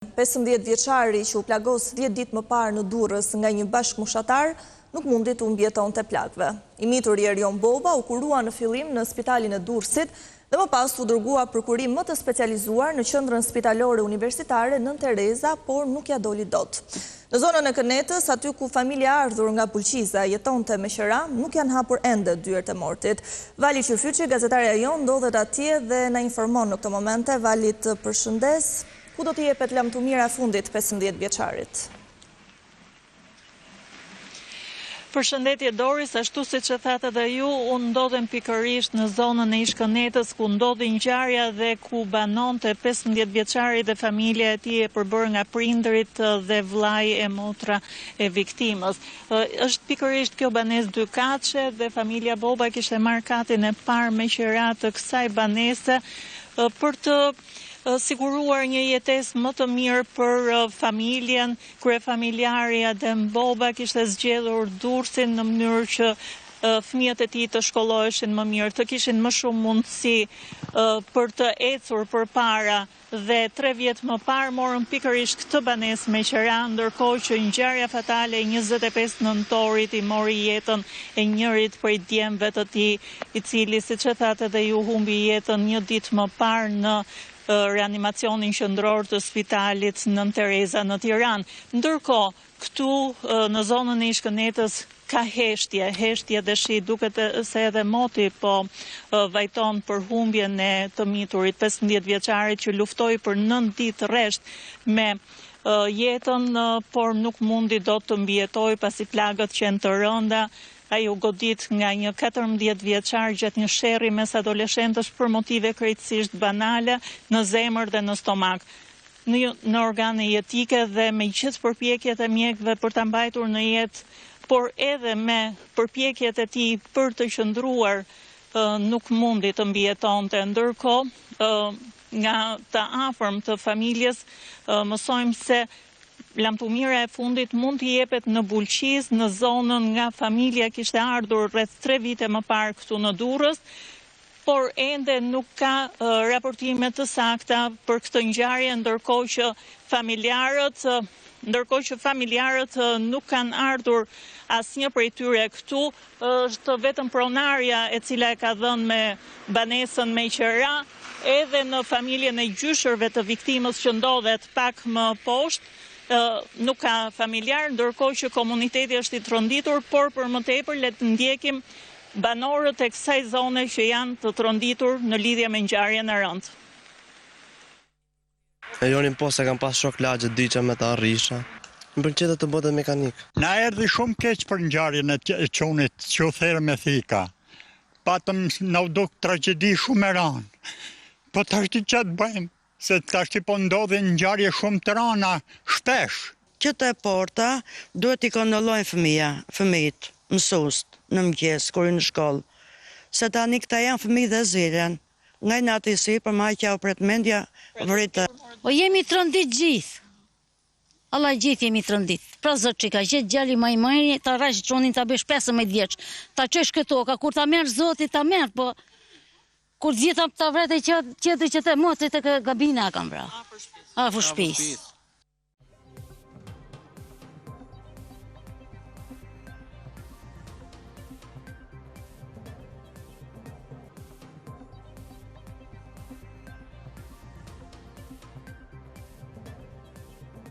15 vjeçari që u plagos 10 ditë më parë në Durrës nga një bashkëmoshatar nuk mundi të mbijetonte plagëve. I mituri Erion Boba u kurua në fillim në spitalin e Durrësit dhe më pas u dërgua për kurim më të specializuar në qendrën spitalore universitare Nën Tereza, por nuk ja doli dot. Në zonën e Kënetës, aty ku familja ardhur nga Bulqiza jetonte me qera, nuk janë hapur ende dyert e mortit. Vali Qyrfyçi, gazetarja jon, ndodhet atje dhe na informon në këtë momente. Vali, të përshëndes. Ku do t'i jepet lamtumira e fundit 15 vjeçarit? Përshëndetje Doris, ashtu si që thatë edhe ju, unë ndodhem pikërisht në zonën e Ish-Kënetës, ku ndodhi ngjarja dhe ku banonte 15 vjeçari dhe familja e tij e përbërë nga prindrit dhe vllai e motra e viktimës. Është pikërisht kjo banesë dykaqe dhe familja Boba kishte marrë katin e parë me qira të kësaj banese për të siguruar një jetesë më të mirë për familjen. Kryefamiljari Adem Boba kishte zgjedhur Durrësin në mënyrë që fëmijët e tij të shkolloheshin më mirë, të kishin më shumë mundësi për të ecur përpara dhe 3 vjet më parë morën pikërisht këtë banesë me qira, ndërkohë që ngjarja fatale e 25 nëntorit i mori jetën e njërit prej djemve të tij, i cili, siç e thatë edhe ju, humbi jetën një ditë më parë në reanimacionin qendror të spitalit Nën Tereza në Tiranë. Ndërkohë, këtu në zonën e Ish-Kënetës ka heshtje dëshi, duket se edhe moti po vajton për humbjen e të miturit 15 vjeçarit që luftoi për 9 ditë rresht me jetën, por nuk mundi dot të mbijetoj pasi plagët qenë të rënda. Ai u godit nga një 14 vjeçar gjatë një sherrri mes adoleshentësh për motive krejtësisht banale në zemër dhe në stomak, në organe jetike, dhe me gjithë përpjekjet e mjekëve për ta mbajtur në jetë, por edhe me përpjekjet e tij për të qëndruar, nuk mundi të mbijetonte. Ndërkohë, nga të afërm të familjes mësojmë se lamtumira e fundit mund të jepet në Bulqiz, në zonën nga familja kishte ardhur rreth 3 vite më parë këtu në Durrës, por ende nuk ka raportime të sakta për këtë ngjarje, ndërkohë që familjarët nuk kanë ardhur asnjë prej tyre këtu. Është vetëm pronarja e cila e ka dhënë me banesën me qira, edhe në familjen e gjyshërve të viktimës që ndodhet pak më poshtë, nuk ka familjar, ndërkohë që komuniteti është i tronditur, por për më tepër le të ndjekim banorët e kësaj zone që janë të tronditur në lidhje me ngjarjen e rëndë. E jonin po se kam pas shok lagje dyqa me të arrisha. Më pëlqente të bëte mekanik. Na erdhi shumë keq për ngjarjen e çunit që u therë me thika. Patëm na u duk tragjedi shumë e rëndë. Po tash ç'a të bëjmë? Se tash po ndodhin ngjarje shumë të rënda shpesh. Që e porta duhet i kontrollojnë fëmijët, mësuest në mëngjes kur në shkollë. Se tani këta janë fëmijë dhe ziren. Nga i natë i si për ma që u pret mendja vritë. O jemi të rëndit gjithë. Allah gjithë jemi të rëndit. Pra zot që ka gjithë gjalli majmajri, ta rashë qonin ta besh 15 vjeç. Ta qesh këto, ka kur ta merë zotit ta merë, po kur gjitha ta vrete qëtë që të mocit e gabina kam vra. Afër shtëpisë.